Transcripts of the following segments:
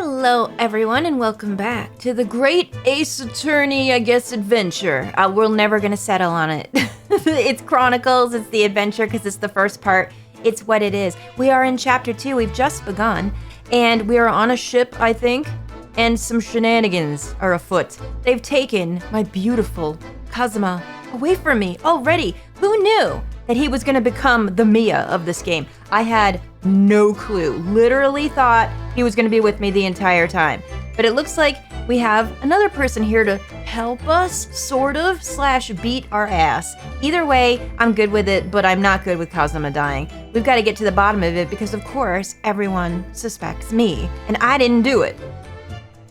Hello everyone and welcome back to the Great Ace Attorney, adventure. We're never gonna settle on it. It's Chronicles, it's the adventure because it's the first part. It's what it is. We are in chapter 2, we've just begun, and we are on a ship, I think, and some shenanigans are afoot. They've taken my beautiful KAZUMA away from me already. Who knew that he was gonna become the Mia of this game? I had no clue. Literally thought he was gonna be with me the entire time. But it looks like we have another person here to help us, sort of, / beat our ass. Either way, I'm good with it, but I'm not good with KAZUMA dying. We've got to get to the bottom of it because, of course, everyone suspects me, and I didn't do it.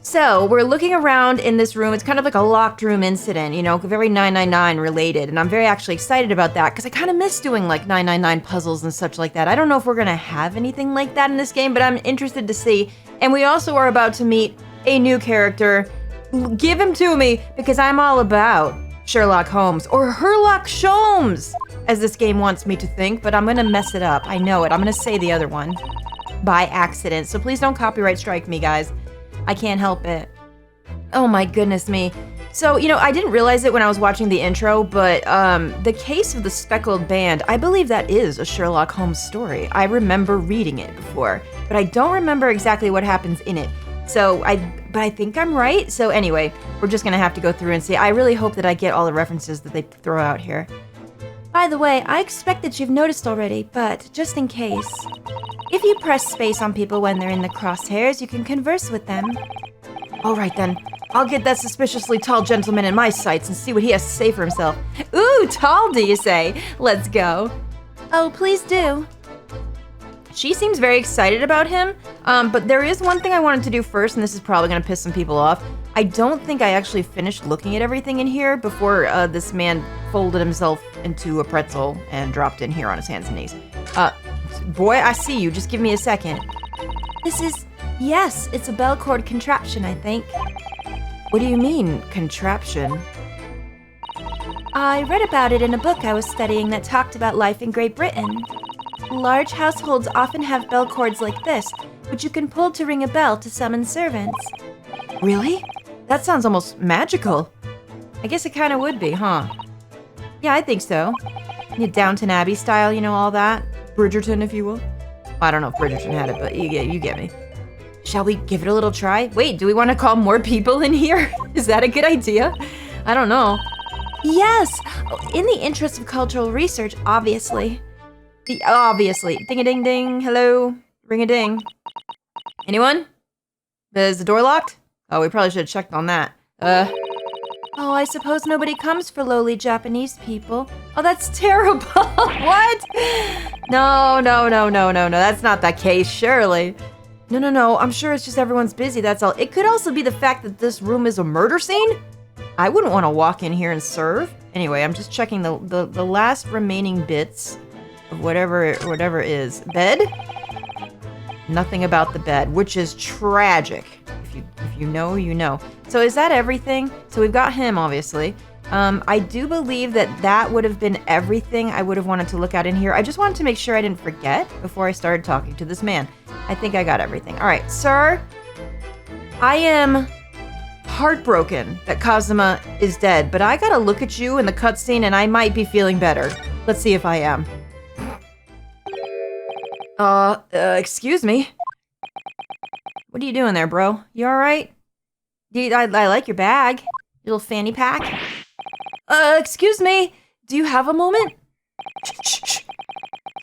So, we're looking around in this room. It's kind of like a locked room incident, you know, very 999 related. And I'm very actually excited about that because I kind of miss doing like 999 puzzles and such like that. I don't know if we're going to have anything like that in this game, but I'm interested to see. And we also are about to meet a new character. Give him to me because I'm all about Sherlock Holmes, or Herlock Sholmes, as this game wants me to think, but I'm going to mess it up. I know it. I'm going to say the other one by accident. So please don't copyright strike me, guys. I can't help it. Oh my goodness me. So, you know, I didn't realize it when I was watching the intro, but the case of the speckled band, I believe that is a Sherlock Holmes story. I remember reading it before, but I don't remember exactly what happens in it. So, but I think I'm right. So anyway, we're just gonna have to go through and see. I really hope that I get all the references that they throw out here. By the way, I expect that you've noticed already, but just in case, if you press space on people when they're in the crosshairs, you can converse with them. All right then, I'll get that suspiciously tall gentleman in my sights and see what he has to say for himself. Ooh, tall do you say? Let's go. Oh, please do. She seems very excited about him, but there is one thing I wanted to do first, and this is probably gonna piss some people off. I don't think I actually finished looking at everything in here before this man folded himself into a pretzel and dropped in here on his hands and knees. Boy, I see you. Just give me a second. Yes, it's a bell cord contraption, I think. What do you mean, contraption? I read about it in a book I was studying that talked about life in Great Britain. Large households often have bell cords like this, which you can pull to ring a bell to summon servants. Really? That sounds almost magical. I guess it kind of would be, huh? Yeah, I think so. Downton Abbey style, you know, all that. Bridgerton, if you will. I don't know if Bridgerton had it, but you get me. Shall we give it a little try? Wait, do we want to call more people in here? Is that a good idea? I don't know. Yes! In the interest of cultural research, obviously. Obviously. Ding-a-ding-ding. Hello? Ring-a-ding. Anyone? Is the door locked? Oh, we probably should have checked on that. Oh, I suppose nobody comes for lowly Japanese people. Oh, that's terrible. What? No. That's not the case, surely. No. I'm sure it's just everyone's busy, that's all. It could also be the fact that this room is a murder scene. I wouldn't want to walk in here and serve. Anyway, I'm just checking the last remaining bits of whatever is. Bed? Nothing about the bed, which is tragic. If you know, you know. So is that everything? So we've got him, obviously. I do believe that would have been everything I would have wanted to look at in here. I just wanted to make sure I didn't forget before I started talking to this man. I think I got everything. All right, sir. I am heartbroken that KAZUMA is dead, but I gotta look at you in the cutscene and I might be feeling better. Let's see if I am. Excuse me. What are you doing there, bro? You alright? I like your bag. Your little fanny pack. Excuse me. Do you have a moment? Shh.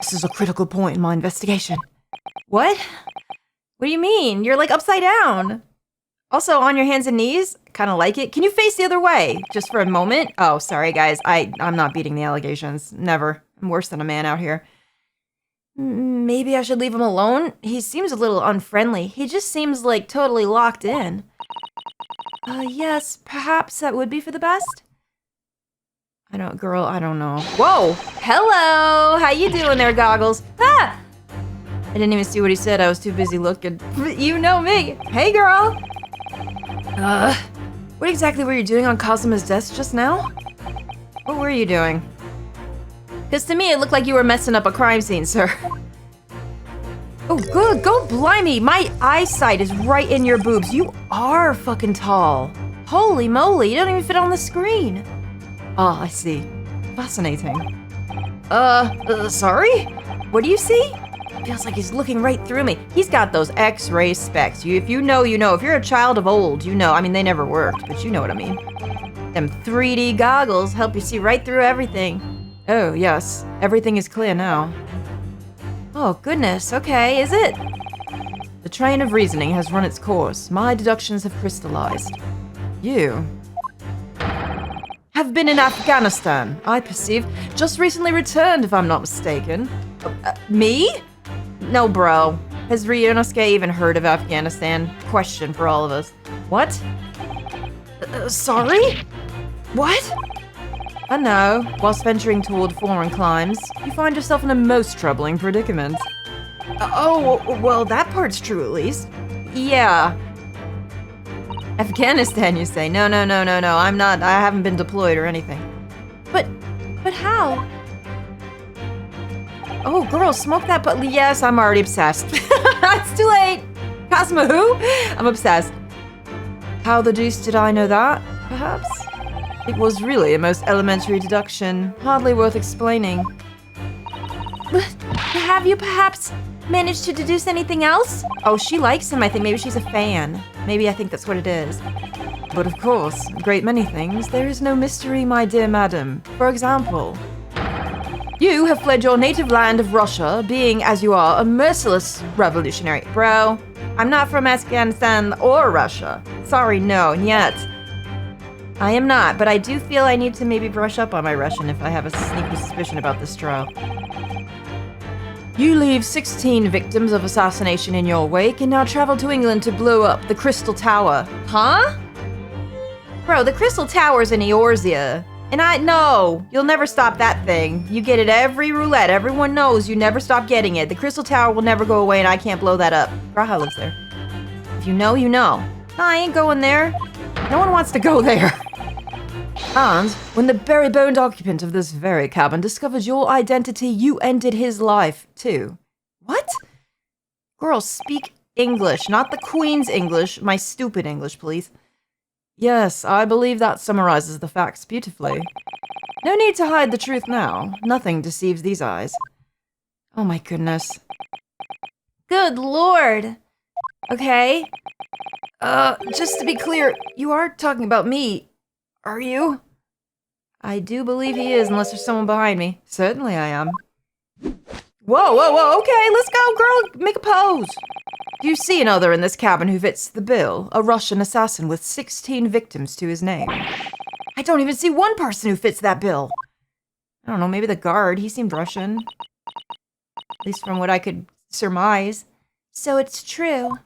This is a critical point in my investigation. What? What do you mean? You're like upside down. Also, on your hands and knees? Kind of like it. Can you face the other way? Just for a moment? Oh, sorry, guys. I'm not beating the allegations. Never. I'm worse than a man out here. Maybe I should leave him alone? He seems a little unfriendly. He just seems like totally locked in. Yes, perhaps that would be for the best. I don't know. Whoa! Hello! How you doing there, Goggles? Ah! I didn't even see what he said. I was too busy looking. You know me. Hey, girl! What exactly were you doing on KAZUMA's desk just now? What were you doing? Because to me, it looked like you were messing up a crime scene, sir. Oh, good. Go blimey. My eyesight is right in your boobs. You are fucking tall. Holy moly, you don't even fit on the screen. Oh, I see. Fascinating. Sorry? What do you see? Feels like he's looking right through me. He's got those X-ray specs. If you know, you know. If you're a child of old, you know. I mean, they never worked, but you know what I mean. Them 3D goggles help you see right through everything. Oh, yes. Everything is clear now. Oh, goodness. Okay, is it? The train of reasoning has run its course. My deductions have crystallized. You have been in Afghanistan, I perceive. Just recently returned, if I'm not mistaken. Me? No, bro. Has Ryunosuke even heard of Afghanistan? Question for all of us. What? Sorry? What? I know. Whilst venturing toward foreign climes, you find yourself in a most troubling predicament. Oh, well, that part's true at least. Yeah. Afghanistan, you say? No. I'm not. I haven't been deployed or anything. But how? Oh, girl, smoke that, but yes, I'm already obsessed. It's too late. KAZUMA who? I'm obsessed. How the deuce did I know that, perhaps? It was really a most elementary deduction, hardly worth explaining. But have you perhaps managed to deduce anything else? Oh, she likes him, I think. Maybe she's a fan. Maybe I think that's what it is. But of course, a great many things. There is no mystery, my dear madam. For example, you have fled your native land of Russia, being, as you are, a merciless revolutionary. Bro, I'm not from Afghanistan or Russia. Sorry, no, yet. I am not, but I do feel I need to maybe brush up on my Russian if I have a sneaky suspicion about this trial. You leave 16 victims of assassination in your wake and now travel to England to blow up the Crystal Tower. Huh? Bro, the Crystal Tower's in Eorzea. And no, you'll never stop that thing. You get it every roulette. Everyone knows you never stop getting it. The Crystal Tower will never go away and I can't blow that up. Graha lives there. If you know, you know. No, I ain't going there. No one wants to go there. And when the berry-boned occupant of this very cabin discovers your identity, you ended his life, too. What? Girl, speak English, not the Queen's English. My stupid English, please. Yes, I believe that summarizes the facts beautifully. No need to hide the truth now. Nothing deceives these eyes. Oh my goodness. Good lord. Okay. Just to be clear, you are talking about me, are you? I do believe he is, unless there's someone behind me. Certainly I am. Whoa, okay, let's go, girl, make a pose. Do you see another in this cabin who fits the bill? A Russian assassin with 16 victims to his name. I don't even see one person who fits that bill. I don't know, maybe the guard, he seemed Russian. At least from what I could surmise. So it's true.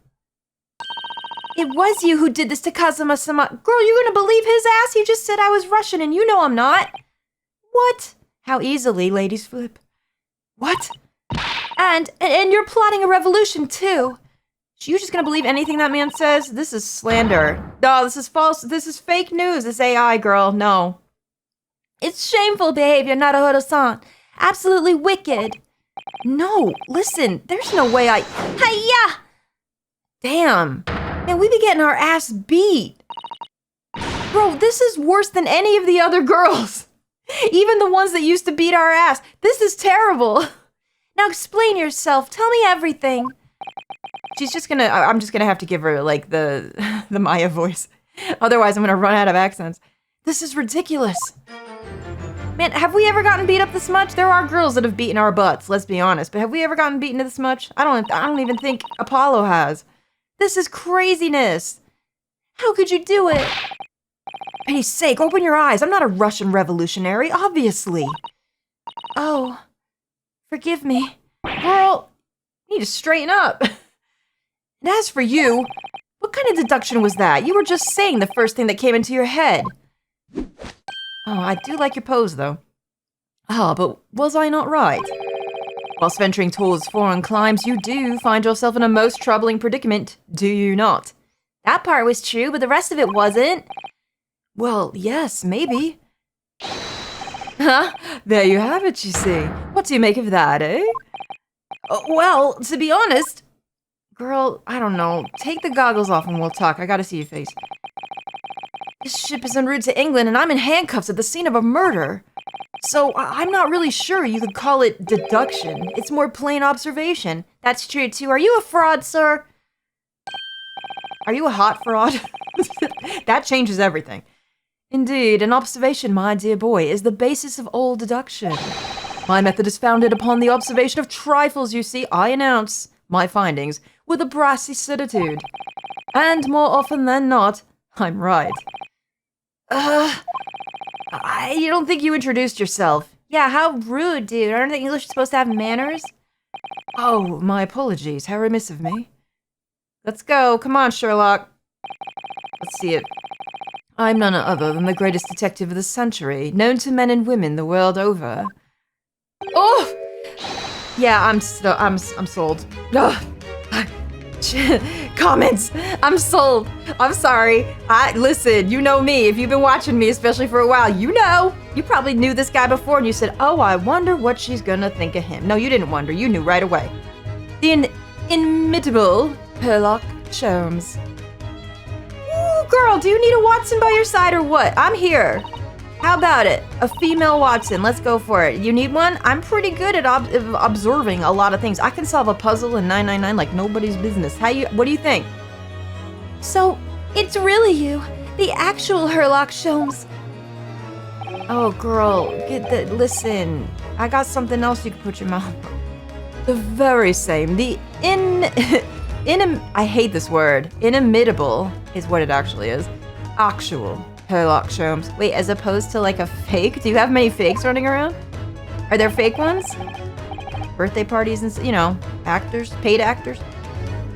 It was you who did this to Kazuma-sama. Girl, you gonna believe his ass? He just said I was Russian and you know I'm not. What? How easily ladies flip. What? And you're plotting a revolution too. You just gonna believe anything that man says? This is slander. No, this is false. This is fake news. This AI, girl. No. It's shameful behavior, Naruhodo-san. Absolutely wicked. No, listen. There's no way I... Hiya! Damn. Man, we be getting our ass beat. Bro, this is worse than any of the other girls. Even the ones that used to beat our ass. This is terrible. Now explain yourself. Tell me everything. She's just gonna... I'm just gonna have to give her, like, the Maya voice. Otherwise, I'm gonna run out of accents. This is ridiculous. Man, have we ever gotten beat up this much? There are girls that have beaten our butts, let's be honest. But have we ever gotten beaten this much? I don't even think Apollo has. This is craziness. How could you do it? For pity's sake, open your eyes. I'm not a Russian revolutionary, obviously. Oh, forgive me. Girl, you need to straighten up. And as for you, what kind of deduction was that? You were just saying the first thing that came into your head. Oh, I do like your pose, though. Ah, but was I not right? Whilst venturing towards foreign climes, you do find yourself in a most troubling predicament, do you not? That part was true, but the rest of it wasn't. Well, yes, maybe. Huh? There you have it, you see. What do you make of that, eh? Well, to be honest... Girl, I don't know. Take the goggles off and we'll talk. I gotta see your face. This ship is en route to England and I'm in handcuffs at the scene of a murder. So I'm not really sure you could call it deduction. It's more plain observation. That's true too. Are you a fraud, sir? Are you a hot fraud? That changes everything. Indeed, an observation, my dear boy, is the basis of all deduction. My method is founded upon the observation of trifles, you see. I announce my findings with a brassy certitude. And more often than not, I'm right. I don't think you introduced yourself. Yeah, how rude, dude. Aren't the English supposed to have manners? Oh, my apologies. How remiss of me. Let's go. Come on, Sherlock. Let's see it. I'm none other than the greatest detective of the century, known to men and women the world over. Oh! Yeah, I'm sold. Ugh. Comments! I'm sold. I'm sorry. Listen, you know me. If you've been watching me, especially for a while, you know. You probably knew this guy before and you said, oh, I wonder what she's gonna think of him. No, you didn't wonder. You knew right away. The inimitable Herlock Sholmes. Ooh, girl, do you need a Watson by your side or what? I'm here. How about it? A female Watson. Let's go for it. You need one? I'm pretty good at observing a lot of things. I can solve a puzzle in 999 like nobody's business. What do you think? So, it's really you, the actual Herlock Sholmes. Oh, girl, listen. I got something else you can put your mouth on. The very same. The I hate this word. Inimitable is what it actually is. Actual Herlock Sholmes. Wait, as opposed to like a fake? Do you have many fakes running around? Are there fake ones? Birthday parties and, you know, actors, paid actors?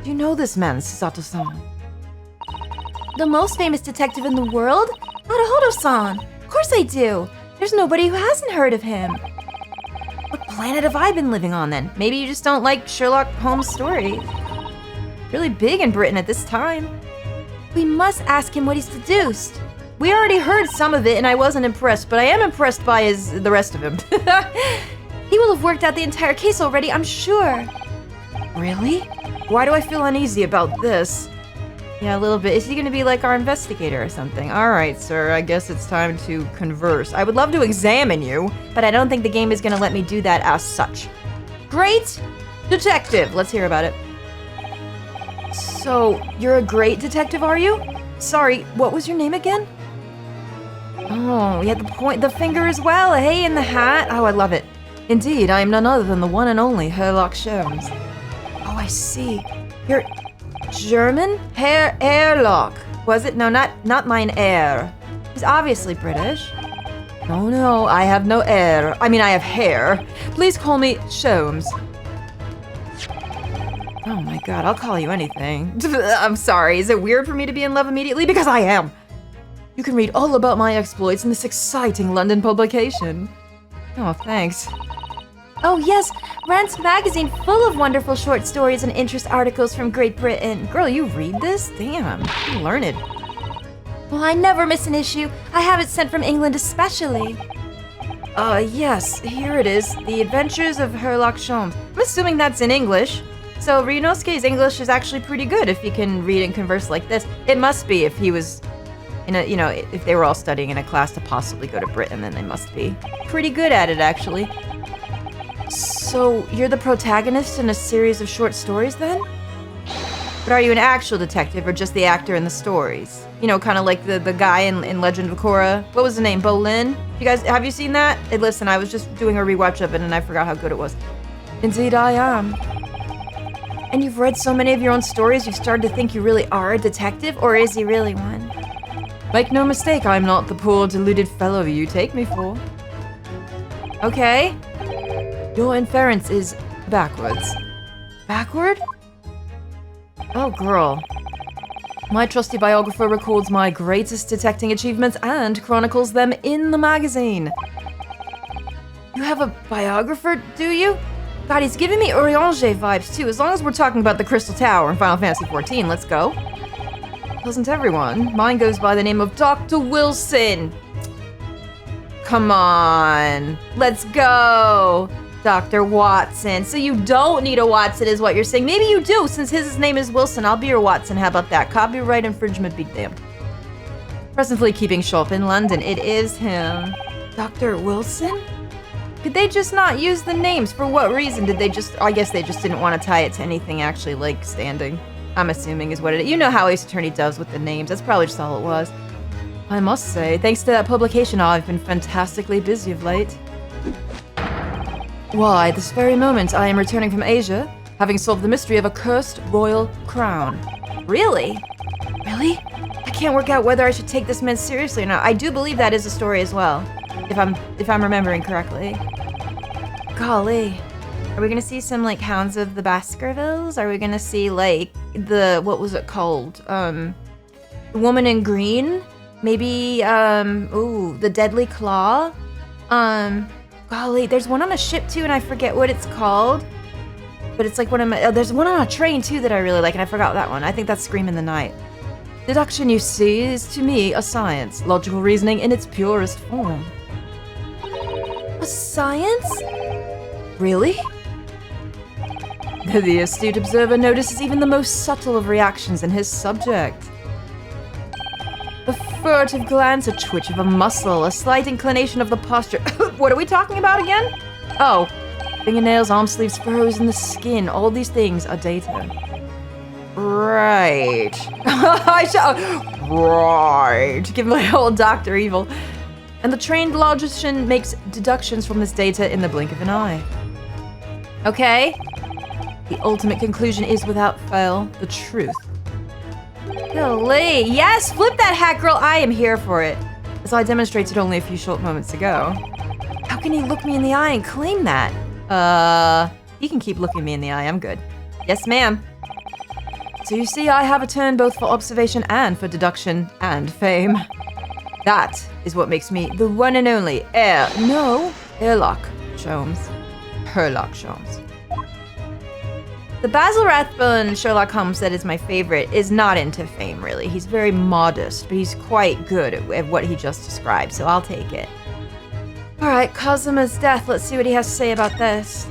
Do you know this man, Sato-san? The most famous detective in the world? Haruhodo-san. Of course I do. There's nobody who hasn't heard of him. What planet have I been living on then? Maybe you just don't like Sherlock Holmes' stories. Really big in Britain at this time. We must ask him what he's deduced. We already heard some of it and I wasn't impressed, but I am impressed by the rest of him. He will have worked out the entire case already, I'm sure. Really? Why do I feel uneasy about this? Yeah, a little bit. Is he gonna be like our investigator or something? Alright, sir, I guess it's time to converse. I would love to examine you, but I don't think the game is gonna let me do that as such. Great detective! Let's hear about it. So, you're a great detective, are you? Sorry, what was your name again? Oh, yeah, the finger as well. Hey, in the hat. Oh, I love it. Indeed, I am none other than the one and only Herlock Sholmes. Oh, I see. You're German? Herlock. Was it? No, not mine air. He's obviously British. Oh no, I have no air. I mean, I have hair. Please call me Sholmes. Oh my god, I'll call you anything. I'm sorry, is it weird for me to be in love immediately? Because I am! You can read all about my exploits in this exciting London publication. Oh, thanks. Oh yes, Rant's magazine full of wonderful short stories and interest articles from Great Britain. Girl, you read this? Damn, you learned. Well, I never miss an issue. I have it sent from England especially. Yes, here it is. The Adventures of Herlock Sholmes. I'm assuming that's in English. So Ryunosuke's English is actually pretty good if he can read and converse like this. It must be if he was in a, you know, if they were all studying in a class to possibly go to Britain, then they must be pretty good at it, actually. So you're the protagonist in a series of short stories then? But are you an actual detective or just the actor in the stories? You know, kind of like the guy in Legend of Korra. What was the name? Bolin? You guys, have you seen that? Hey, listen, I was just doing a rewatch of it and I forgot how good it was. Indeed I am. And you've read so many of your own stories, you've started to think you really are a detective, or is he really one? Make no mistake, I'm not the poor, deluded fellow you take me for. Okay. Your inference is backwards. Backward? Oh, girl. My trusty biographer records my greatest detecting achievements and chronicles them in the magazine. You have a biographer, do you? God, he's giving me Urianger vibes too. As long as we're talking about the Crystal Tower in Final Fantasy XIV, let's go. Doesn't everyone? Mine goes by the name of Dr. Wilson. Come on. Let's go. Dr. Watson. So you don't need a Watson is what you're saying. Maybe you do, since his name is Wilson. I'll be your Watson. How about that? Copyright infringement, be damned. Presently keeping shop in London. It is him. Dr. Wilson? Could they just not use the names? For what reason did they just... I guess they just didn't want to tie it to anything actually, like, standing. I'm assuming is what it is. You know how Ace Attorney does with the names. That's probably just all it was. I must say, thanks to that publication, I've been fantastically busy of late. Why, this very moment I am returning from Asia, having solved the mystery of a cursed royal crown. Really? Really? I can't work out whether I should take this man seriously or not. I do believe that is a story as well, if I'm remembering correctly. Golly. Are we gonna see some, like, Hounds of the Baskervilles? Are we gonna see, like, the... what was it called? The Woman in Green? Maybe, ooh, The Deadly Claw? Golly, there's one on a ship, too, and I forget what it's called. But it's like one of my... there's one on a train, too, that I really like, and I forgot that one. I think that's Scream in the Night. Deduction, you see, is, to me, a science. Logical reasoning in its purest form. A science? Really? The astute observer notices even the most subtle of reactions in his subject. A furtive glance, a twitch of a muscle, a slight inclination of the posture. What are we talking about again? Oh, fingernails, arm sleeves, furrows in the skin. All these things are data. Right. Right. Give my old Dr. Evil. And the trained logician makes deductions from this data in the blink of an eye. Okay. The ultimate conclusion is, without fail, the truth. Golly. Yes, flip that hat, girl. I am here for it. As I demonstrated only a few short moments ago. How can he look me in the eye and claim that? He can keep looking me in the eye. I'm good. Yes, ma'am. So you see, I have a turn both for observation and for deduction and fame. That is what makes me the one and only Herlock Sholmes. Herlock Sholmes. The Basil Rathbone Sherlock Holmes that is my favorite is not into fame, really. He's very modest, but he's quite good at what he just described, so I'll take it. Alright, KAZUMA's death. Let's see what he has to say about this.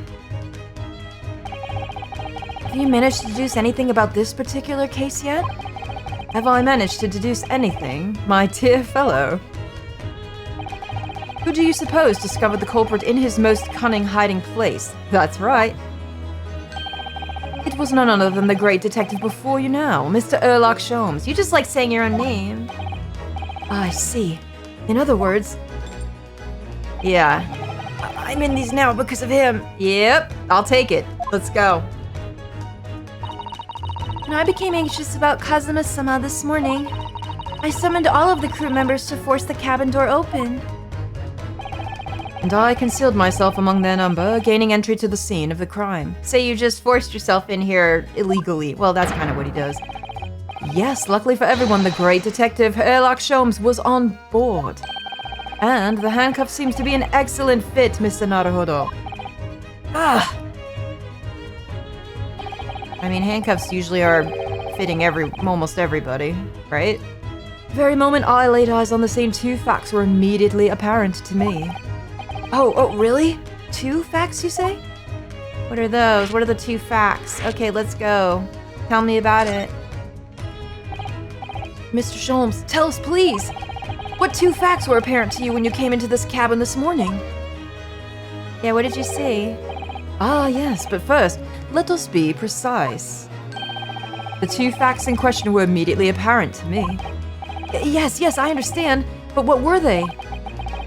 Have you managed to deduce anything about this particular case yet? Have I managed to deduce anything, my dear fellow? Who do you suppose discovered the culprit in his most cunning hiding place? That's right. It was none other than the great detective before you now, Mr. Herlock Sholmes. You just like saying your own name. I see. In other words... Yeah. I'm in these now because of him. Yep, I'll take it. Let's go. And I became anxious about KAZUMA-sama this morning. I summoned all of the crew members to force the cabin door open. And I concealed myself among their number, gaining entry to the scene of the crime. Say you just forced yourself in here illegally. Well, that's kind of what he does. Yes, luckily for everyone, the great detective Herlock Sholmes was on board. And the handcuff seems to be an excellent fit, Mr. Naruhodo. Ah! I mean, handcuffs usually are fitting almost everybody, right? The very moment I laid eyes on the scene, two facts were immediately apparent to me. Oh, really? Two facts, you say? What are those? What are the two facts? Okay, let's go. Tell me about it. Mr. Sholmes, tell us, please. What two facts were apparent to you when you came into this cabin this morning? Yeah, what did you see? Ah, yes, but first, let us be precise. The two facts in question were immediately apparent to me. Yes, I understand, but what were they?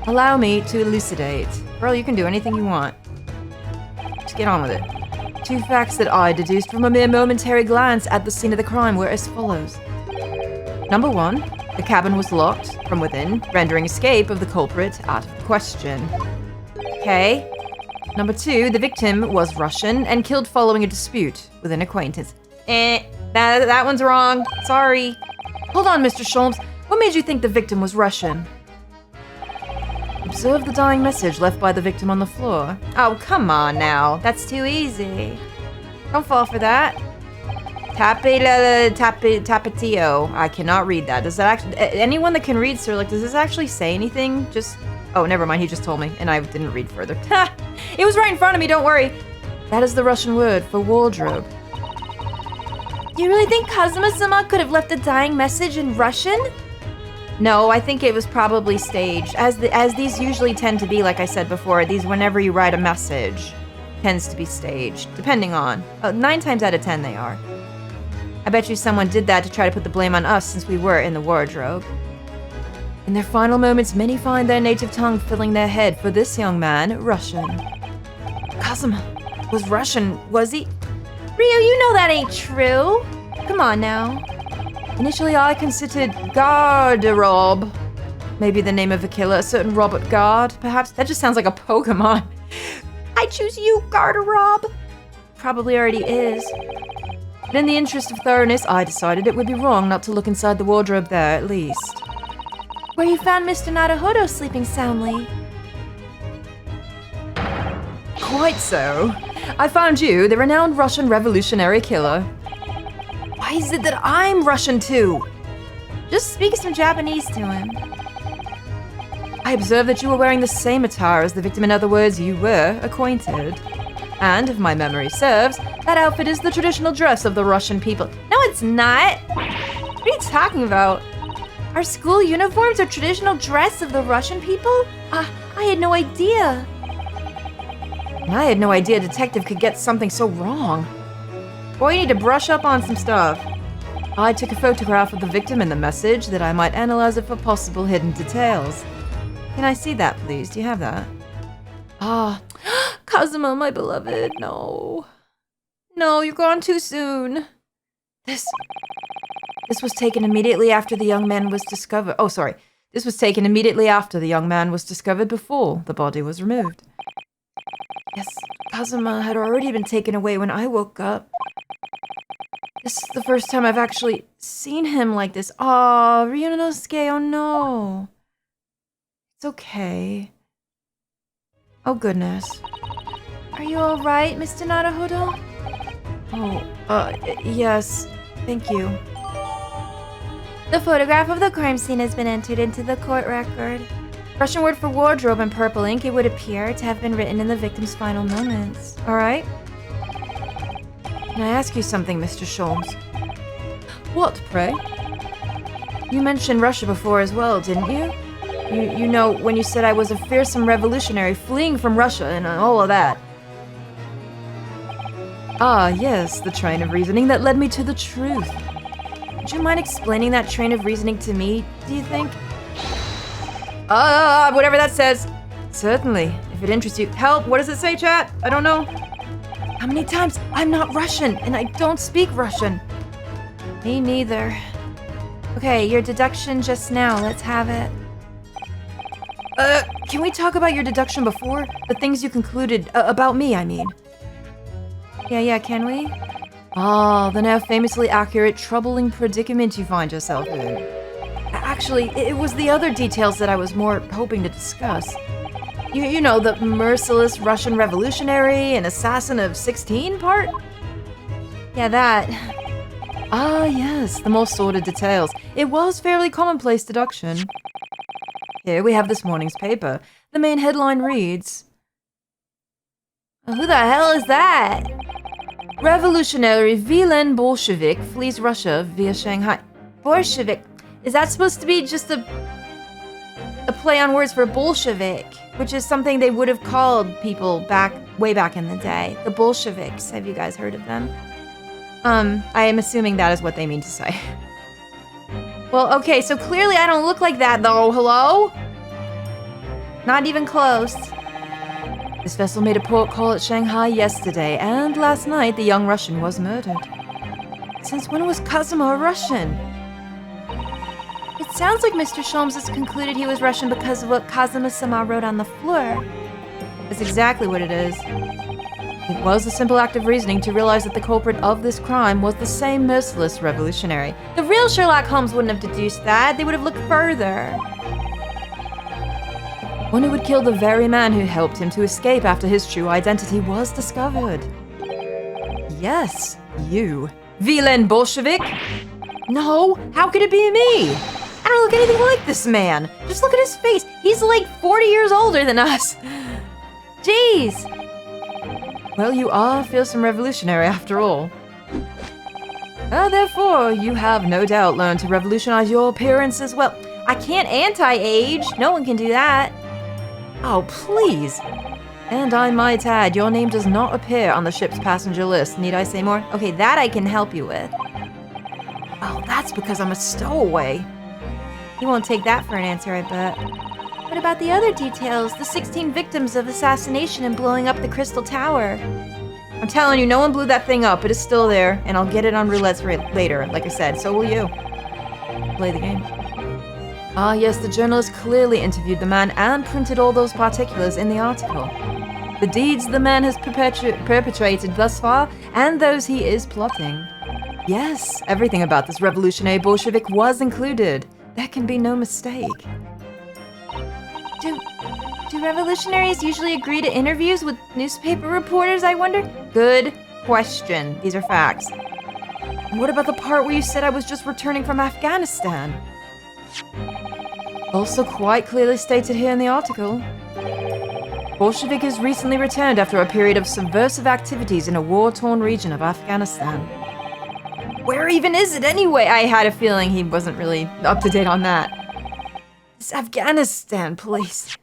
Allow me to elucidate. Girl, you can do anything you want. Just get on with it. Two facts that I deduced from a mere momentary glance at the scene of the crime were as follows. Number one, the cabin was locked from within, rendering escape of the culprit out of the question. Okay. Number two, the victim was Russian and killed following a dispute with an acquaintance. That one's wrong. Sorry. Hold on, Mr. Sholmes. What made you think the victim was Russian? Observe the dying message left by the victim on the floor. Oh, come on now. That's too easy. Don't fall for that. Tapatio. I cannot read that. Does that actually... Anyone that can read, sir, like, does this actually say anything? Just... Oh, never mind. He just told me, and I didn't read further. Ha! It was right in front of me, don't worry. That is the Russian word for wardrobe. You really think KAZUMA-sama could have left a dying message in Russian? No, I think it was probably staged. As these usually tend to be, like I said before, these whenever you write a message, tends to be staged, depending on. 9 times out of 10 they are. I bet you someone did that to try to put the blame on us since we were in the wardrobe. In their final moments, many find their native tongue filling their head. For this young man, Russian. KAZUMA was Russian, was he? Rio, you know that ain't true. Come on now. Initially, I considered Garderobe. Maybe the name of a killer, a certain Robert Guard, perhaps? That just sounds like a Pokemon. I choose you, Garderobe. Probably already is. But in the interest of thoroughness, I decided it would be wrong not to look inside the wardrobe there, at least. Where you found Mr. Naruhodo sleeping soundly. Quite so. I found you, the renowned Russian revolutionary killer. Why is it that I'm Russian too? Just speak some Japanese to him. I observed that you were wearing the same attire as the victim. In other words, you were acquainted. And if my memory serves, that outfit is the traditional dress of the Russian people. No, it's not. What are you talking about? Our school uniforms are traditional dress of the Russian people? I had no idea. And I had no idea a detective could get something so wrong. Boy, you need to brush up on some stuff. I took a photograph of the victim and the message that I might analyze it for possible hidden details. Can I see that, please? Do you have that? Ah, KAZUMA, my beloved, no. No, you're gone too soon. This was taken immediately after the young man was discovered. Oh, sorry. This was taken immediately after the young man was discovered before the body was removed. Yes, KAZUMA had already been taken away when I woke up. This is the first time I've actually seen him like this. Aw, Ryunosuke, oh no. It's okay. Oh goodness. Are you alright, Mr. Naruhodo? Oh, yes. Thank you. The photograph of the crime scene has been entered into the court record. Russian word for wardrobe in purple ink, it would appear to have been written in the victim's final moments. Alright? Can I ask you something, Mr. Sholmes? What, pray? You mentioned Russia before as well, didn't you? You know, when you said I was a fearsome revolutionary fleeing from Russia and all of that. Ah, yes, the train of reasoning that led me to the truth. Would you mind explaining that train of reasoning to me, do you think? Whatever that says. Certainly, if it interests you. Help, what does it say, chat? I don't know. How many times? I'm not Russian, and I don't speak Russian. Me neither. Okay, your deduction just now, let's have it. Can we talk about your deduction before? The things you concluded, about me, I mean. Yeah, can we? Ah, the now famously accurate, troubling predicament you find yourself in. Actually, it was the other details that I was more hoping to discuss. You know, the merciless Russian revolutionary and assassin of 16 part? Yeah, that. Ah, yes, the more sordid details. It was fairly commonplace deduction. Here we have this morning's paper. The main headline reads... Who the hell is that? Revolutionary Vilen Bolshevik flees Russia via Shanghai. Bolshevik? Is that supposed to be just a play on words for Bolshevik? Which is something they would have called people way back in the day. The Bolsheviks. Have you guys heard of them? I am assuming that is what they mean to say. Well, okay, so clearly I don't look like that, though. Hello? Not even close. This vessel made a port call at Shanghai yesterday, and last night the young Russian was murdered. Since when was KAZUMA a Russian? It sounds like Mr. Sholmes has concluded he was Russian because of what KAZUMA-sama wrote on the floor. That's exactly what it is. It was a simple act of reasoning to realize that the culprit of this crime was the same merciless revolutionary. The real Sherlock Holmes wouldn't have deduced that. They would have looked further. One who would kill the very man who helped him to escape after his true identity was discovered. Yes, you. Vilen Bolshevik? No, how could it be me? I don't look anything like this man. Just look at his face. He's like 40 years older than us. Jeez! Well, you are a fearsome revolutionary after all. Therefore, you have no doubt learned to revolutionize your appearance as well. I can't anti-age. No one can do that. Oh, please. And I might add, your name does not appear on the ship's passenger list. Need I say more? Okay, that I can help you with. Oh, that's because I'm a stowaway. You won't take that for an answer, I bet. What about the other details? The 16 victims of assassination and blowing up the Crystal Tower. I'm telling you, no one blew that thing up. It is still there, and I'll get it on roulette later, like I said. So will you. Play the game. Ah, yes, the journalist clearly interviewed the man and printed all those particulars in the article. The deeds the man has perpetrated thus far, and those he is plotting. Yes, everything about this revolutionary Bolshevik was included. There can be no mistake. Do revolutionaries usually agree to interviews with newspaper reporters, I wonder? Good question. These are facts. And what about the part where you said I was just returning from Afghanistan? Also quite clearly stated here in the article. Bolshevik has recently returned after a period of subversive activities in a war-torn region of Afghanistan. Where even is it anyway? I had a feeling he wasn't really up to date on that. This Afghanistan place.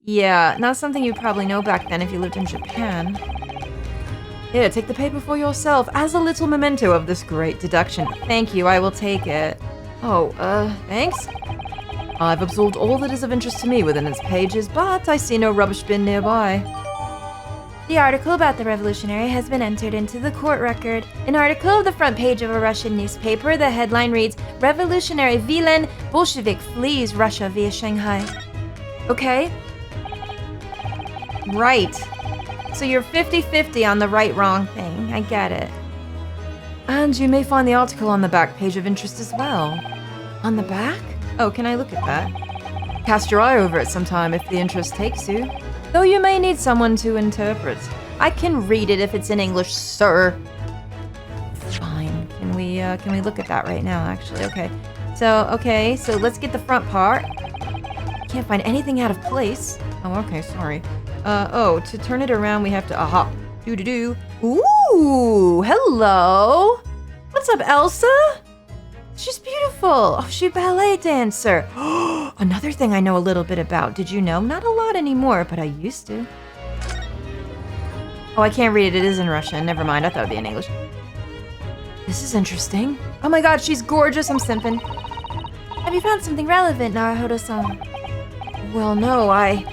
Yeah, not something you'd probably know back then if you lived in Japan. Here, take the paper for yourself as a little memento of this great deduction. Thank you, I will take it. Oh, thanks? I've absorbed all that is of interest to me within its pages, but I see no rubbish bin nearby. The article about the revolutionary has been entered into the court record. An article of the front page of a Russian newspaper. The headline reads, Revolutionary Villain Bolshevik flees Russia via Shanghai. Okay. Right. So you're 50-50 on the right-wrong thing. I get it. And you may find the article on the back page of interest as well. On the back? Oh, can I look at that? Cast your eye over it sometime if the interest takes you. Though you may need someone to interpret. I can read it if it's in English, sir. Fine. Can we look at that right now, actually? Okay. So let's get the front part. Can't find anything out of place. Oh, okay, sorry. To turn it around, we have to, aha. Do-do-do. Ooh, hello. What's up, Elsa? She's beautiful. Oh, she's a ballet dancer. Another thing I know a little bit about. Did you know? Not a lot anymore, but I used to. Oh, I can't read it. It is in Russian. Never mind. I thought it'd be in English. This is interesting. Oh my god, she's gorgeous. I'm simping. Have you found something relevant, Naruhodo-san? Well, no, I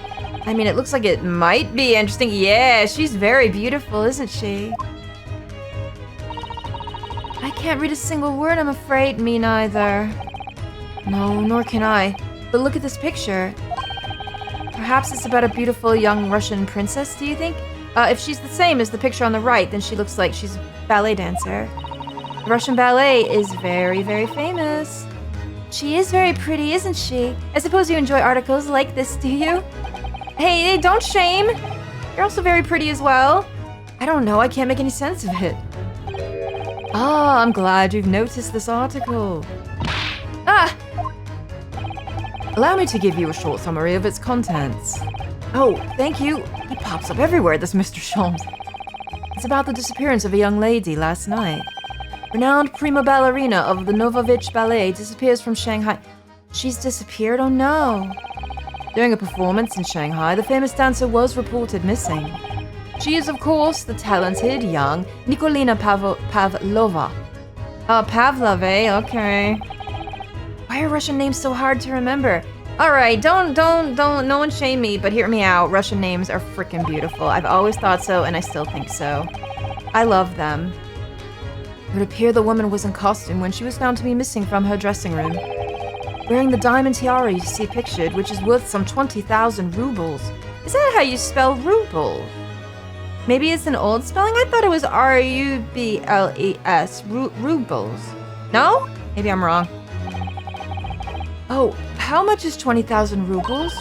mean, it looks like it might be interesting. Yeah, she's very beautiful, isn't she? I can't read a single word, I'm afraid. Me neither. No, nor can I. But look at this picture. Perhaps it's about a beautiful young Russian princess, do you think? If she's the same as the picture on the right, then she looks like she's a ballet dancer. The Russian ballet is very, very famous. She is very pretty, isn't she? I suppose you enjoy articles like this, do you? Hey, don't shame! You're also very pretty as well. I don't know, I can't make any sense of it. Ah, I'm glad you've noticed this article. Ah! Allow me to give you a short summary of its contents. Oh, thank you. He pops up everywhere, this Mr. Sholmes. It's about the disappearance of a young lady last night. Renowned prima ballerina of the Novovich Ballet disappears from Shanghai. She's disappeared? Oh no. During a performance in Shanghai, the famous dancer was reported missing. She is, of course, the talented young Nikolina Pavlova. Pavlova, okay. Why are Russian names so hard to remember? Alright, don't, no one shame me, but hear me out. Russian names are freaking beautiful. I've always thought so, and I still think so. I love them. It would appear the woman was in costume when she was found to be missing from her dressing room. Wearing the diamond tiara you see pictured, which is worth some 20,000 rubles. Is that how you spell ruble? Maybe it's an old spelling? I thought it was R-U-B-L-E-S, rubles. No? Maybe I'm wrong. Oh, how much is 20,000 rubles?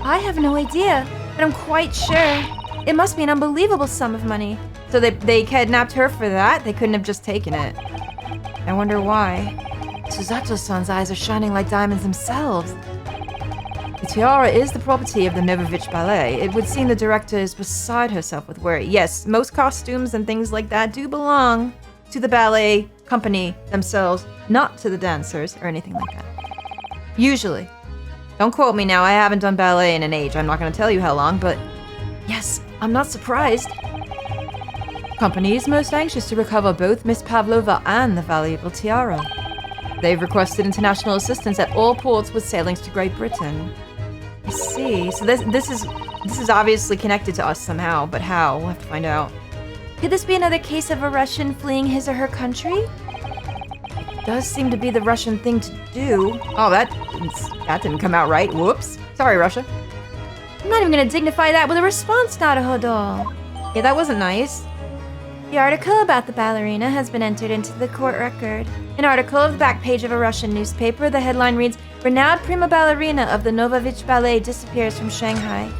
I have no idea, but I'm quite sure. It must be an unbelievable sum of money. So they kidnapped her for that? They couldn't have just taken it. I wonder why. Susato-san's eyes are shining like diamonds themselves. The tiara is the property of the Novovich Ballet. It would seem the director is beside herself with worry. Yes, most costumes and things like that do belong to the ballet company themselves, not to the dancers or anything like that. Usually. Don't quote me now, I haven't done ballet in an age. I'm not going to tell you how long, but yes, I'm not surprised. Company is most anxious to recover both Miss Pavlova and the valuable tiara. They've requested international assistance at all ports with sailings to Great Britain. I see. So this is obviously connected to us somehow, but how? We'll have to find out. Could this be another case of a Russian fleeing his or her country? It does seem to be the Russian thing to do. Oh, that didn't come out right. Whoops. Sorry, Russia. I'm not even gonna dignify that with a response, Naruhodo. Yeah, that wasn't nice. The article about the ballerina has been entered into the court record. An article of the back page of a Russian newspaper. The headline reads, "Renowned prima ballerina of the Novovich Ballet disappears from Shanghai."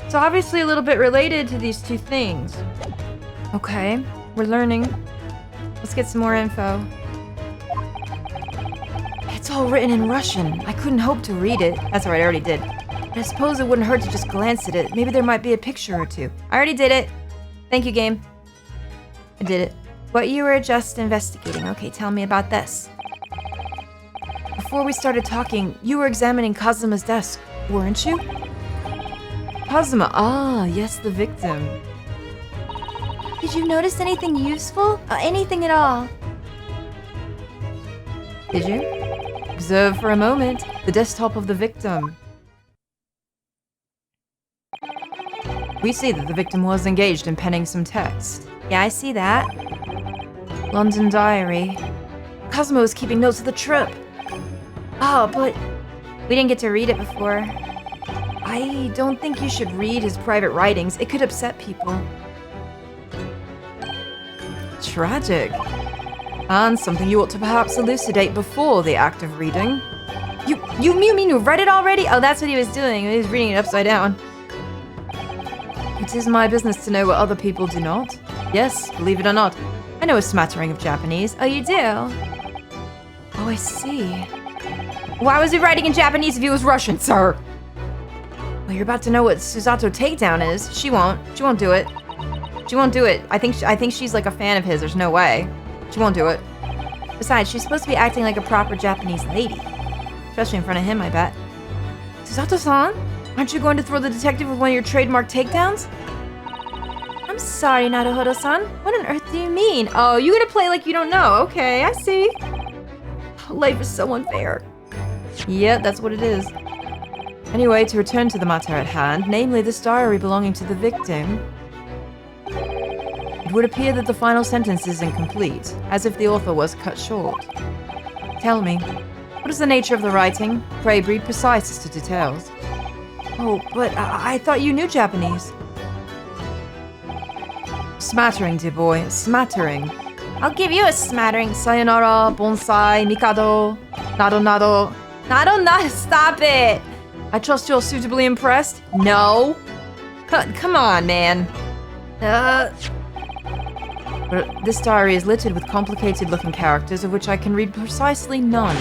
So obviously a little bit related to these two things. Okay, we're learning. Let's get some more info. It's all written in Russian. I couldn't hope to read it. That's right, I already did. But I suppose it wouldn't hurt to just glance at it. Maybe there might be a picture or two. I already did it. Thank you, game. I did it. What you were just investigating. Okay, tell me about this. Before we started talking, you were examining Kazuma's desk, weren't you? Kazuma, yes, the victim. Did you notice anything useful? Anything at all? Did you? Observe for a moment the desktop of the victim. We see that the victim was engaged in penning some text. Yeah, I see that. London diary. Kazuma was keeping notes of the trip. Oh, but we didn't get to read it before. I don't think you should read his private writings. It could upset people. Tragic. And something you ought to perhaps elucidate before the act of reading. You mean you read it already? Oh, that's what he was doing. He was reading it upside down. It is my business to know what other people do not. Yes, believe it or not. I know a smattering of Japanese. Oh, you do? Oh, I see. Why was he writing in Japanese if he was Russian, sir? Well, you're about to know what Susato takedown is. She won't do it. She won't do it. I think she's like a fan of his. There's no way. She won't do it. Besides, she's supposed to be acting like a proper Japanese lady. Especially in front of him, I bet. Susato-san? Aren't you going to throw the detective with one of your trademark takedowns? I'm sorry, Naruhodo-san. What on earth do you mean? Oh, you gonna play like you don't know. Okay, I see. Life is so unfair. Yeah, that's what it is. Anyway, to return to the matter at hand, namely this diary belonging to the victim, it would appear that the final sentence is incomplete, as if the author was cut short. Tell me, what is the nature of the writing? Pray be precise as to details. Oh, but I thought you knew Japanese. Smattering, dear boy, smattering. I'll give you a smattering. Sayonara, bonsai, mikado, nado nado. Nado nado, stop it! I trust you're suitably impressed? No. Come on, man. But this diary is littered with complicated-looking characters of which I can read precisely none.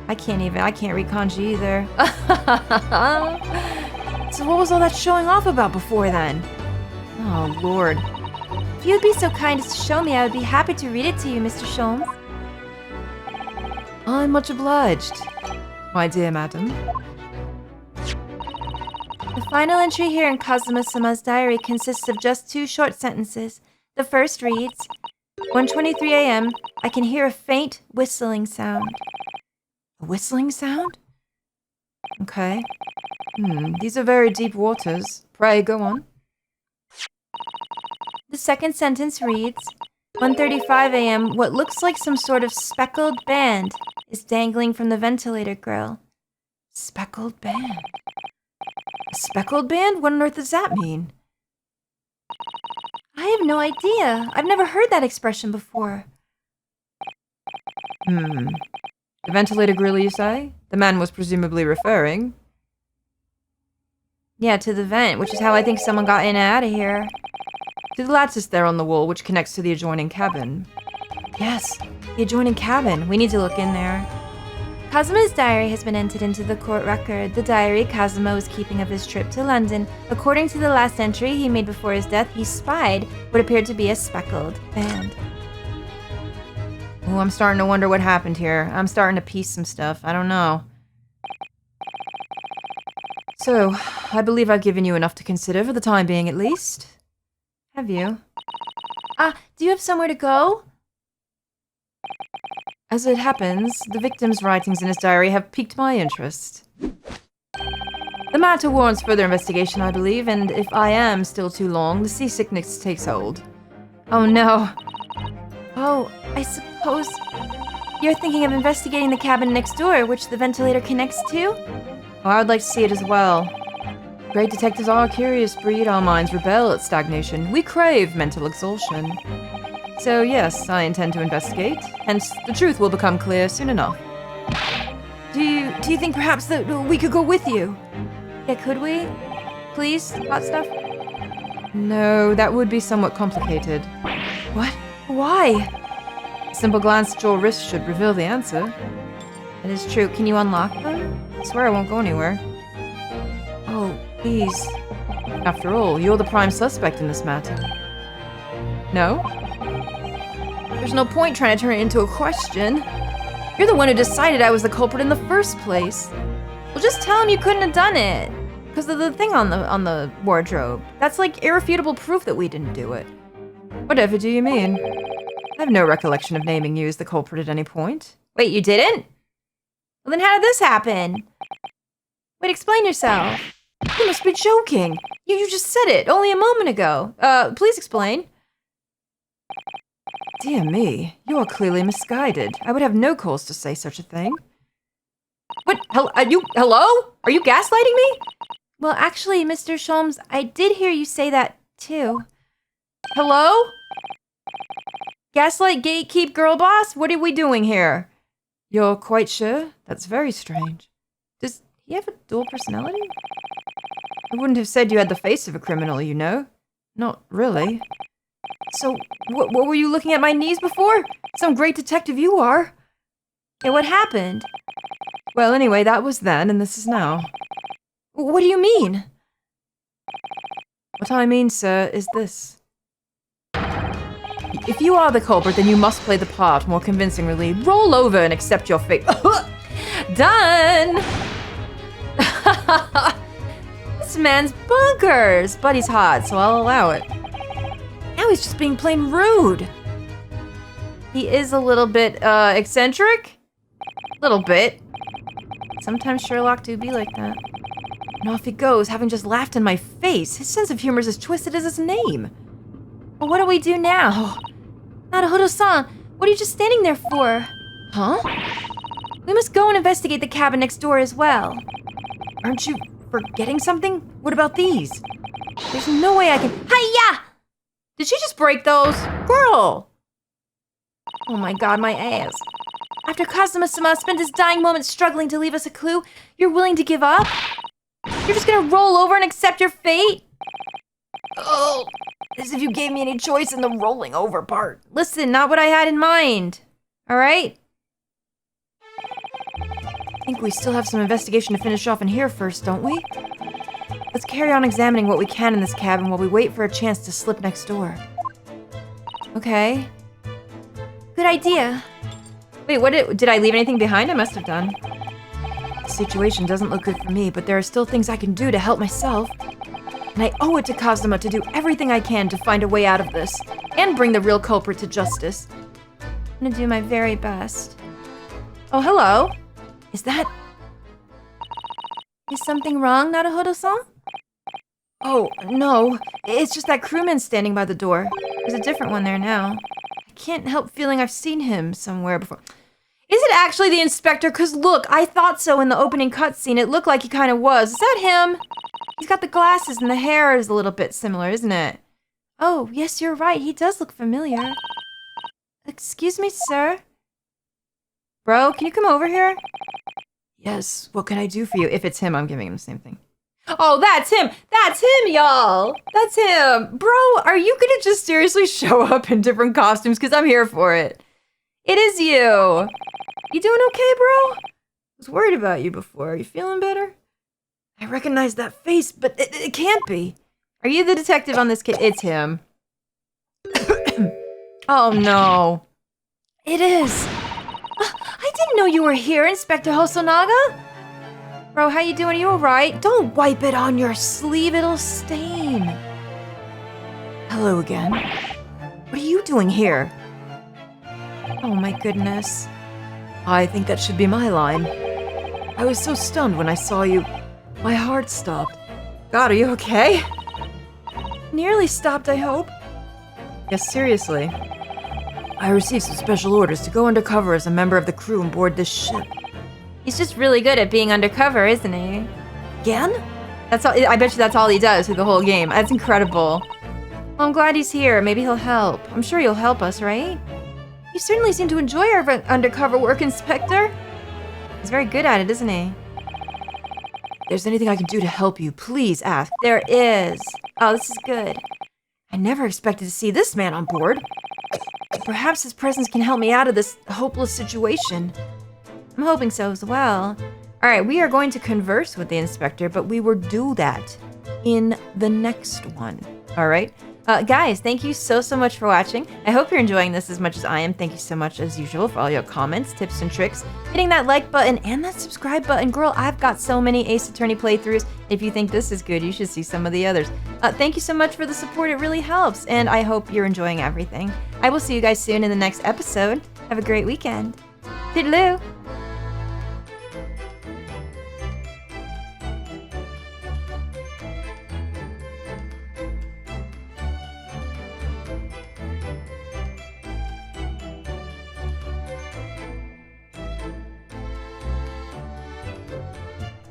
I can't read kanji either. So what was all that showing off about before then? Oh, Lord. If you'd be so kind as to show me, I would be happy to read it to you, Mr. Sholmes. I'm much obliged, my dear madam. The final entry here in Kazuma-sama's diary consists of just 2 short sentences. The first reads, 1:23 a.m. I can hear a faint whistling sound. A whistling sound? Okay. These are very deep waters. Pray, go on. The second sentence reads, 1:35 a.m. What looks like some sort of speckled band is dangling from the ventilator grill. Speckled band? A speckled band? What on earth does that mean? I have no idea. I've never heard that expression before. The ventilator grill, you say? The man was presumably referring. Yeah, to the vent, which is how I think someone got in and out of here. To the lattice there on the wall, which connects to the adjoining cabin. Yes, the adjoining cabin. We need to look in there. Kazuma's diary has been entered into the court record. The diary Kazuma was keeping of his trip to London. According to the last entry he made before his death, he spied what appeared to be a speckled band. Oh, I'm starting to wonder what happened here. I'm starting to piece some stuff. I don't know. So, I believe I've given you enough to consider for the time being, at least. Have you? Do you have somewhere to go? As it happens, the victim's writings in his diary have piqued my interest. The matter warrants further investigation, I believe, and if I am still too long, the seasickness takes hold. Oh no. Oh, I suppose you're thinking of investigating the cabin next door, which the ventilator connects to? Oh, I would like to see it as well. Great detectives are a curious breed. Our minds rebel at stagnation. We crave mental exhaustion. So yes, I intend to investigate. Hence, the truth will become clear soon enough. Do you think perhaps that we could go with you? Yeah, could we? Please? Hot stuff? No, that would be somewhat complicated. What? Why? A simple glance at your wrist should reveal the answer. That is true. Can you unlock them? I swear I won't go anywhere. Oh, please. After all, you're the prime suspect in this matter. No? There's no point trying to turn it into a question. You're the one who decided I was the culprit in the first place. Well, just tell him you couldn't have done it. Because of the thing on the wardrobe. That's like irrefutable proof that we didn't do it. Whatever do you mean? I have no recollection of naming you as the culprit at any point. Wait, you didn't? Well, then how did this happen? Wait, explain yourself. You must be joking. You just said it only a moment ago. Please explain. Dear me, you are clearly misguided. I would have no cause to say such a thing. What? Hello? Are you gaslighting me? Well, actually, Mr. Sholmes, I did hear you say that, too. Hello? Gaslight gatekeep girl boss? What are we doing here? You're quite sure? That's very strange. Does he have a dual personality? I wouldn't have said you had the face of a criminal, you know. Not really. So, what were you looking at my knees before? Some great detective you are. Yeah, what happened? Well, anyway, that was then, and this is now. What do you mean? What I mean, sir, is this. If you are the culprit, then you must play the part more convincingly. Roll over and accept your fate. Done! This man's bonkers, but he's hot, so I'll allow it. Now he's just being plain rude. He is a little bit, eccentric? Little bit. Sometimes Sherlock do be like that. And off he goes, having just laughed in my face. His sense of humor is as twisted as his name. Well, what do we do now? Naruhodo-san, what are you just standing there for? Huh? We must go and investigate the cabin next door as well. Aren't you forgetting something? What about these? There's no way I can— Hi-ya! Did she just break those? Girl! Oh my god, my ass. After Kazuma-sama spent his dying moments struggling to leave us a clue, you're willing to give up? You're just gonna roll over and accept your fate? Oh, as if you gave me any choice in the rolling over part. Listen, not what I had in mind. Alright? I think we still have some investigation to finish off in here first, don't we? Let's carry on examining what we can in this cabin while we wait for a chance to slip next door. Okay. Good idea. Wait, did I leave anything behind? I must have done. The situation doesn't look good for me, but there are still things I can do to help myself. And I owe it to Kazuma to do everything I can to find a way out of this, and bring the real culprit to justice. I'm gonna do my very best. Oh, hello. Is something wrong, Naruhodo-san? Oh, no. It's just that crewman standing by the door. There's a different one there now. I can't help feeling I've seen him somewhere before. Is it actually the inspector? Because look, I thought so in the opening cutscene. It looked like he kind of was. Is that him? He's got the glasses and the hair is a little bit similar, isn't it? Oh, yes, you're right. He does look familiar. Excuse me, sir? Bro, can you come over here? Yes, what can I do for you? If it's him, I'm giving him the same thing. Oh, that's him! That's him, y'all! That's him! Bro, are you gonna just seriously show up in different costumes? Because I'm here for it. It is you! You doing okay, bro? was worried about you before. Are you feeling better? I recognize that face, but it can't be. Are you the detective on this case? It's him. Oh, no. It is. I didn't know you were here, Inspector Hosonaga. Bro, how you doing? Are you alright? Don't wipe it on your sleeve, it'll stain. Hello again. What are you doing here? Oh my goodness. I think that should be my line. I was so stunned when I saw you. My heart stopped. God, are you okay? Nearly stopped, I hope. Yes, seriously. I received some special orders to go undercover as a member of the crew on board this ship. He's just really good at being undercover, isn't he? Again? That's all. I bet you that's all he does through the whole game. That's incredible. Well, I'm glad he's here. Maybe he'll help. I'm sure you'll help us, right? You certainly seem to enjoy our undercover work, Inspector. He's very good at it, isn't he? If there's anything I can do to help you, please ask. There is. Oh, this is good. I never expected to see this man on board. Perhaps his presence can help me out of this hopeless situation. I'm hoping so as well. All right, we are going to converse with the inspector, but we will do that in the next one. All right? Guys, thank you so much for watching. I hope you're enjoying this as much as I am. Thank you so much, as usual, for all your comments, tips, and tricks. Hitting that like button and that subscribe button. Girl, I've got so many Ace Attorney playthroughs. If you think this is good, you should see some of the others. Thank you so much for the support. It really helps, and I hope you're enjoying everything. I will see you guys soon in the next episode. Have a great weekend. Toodaloo!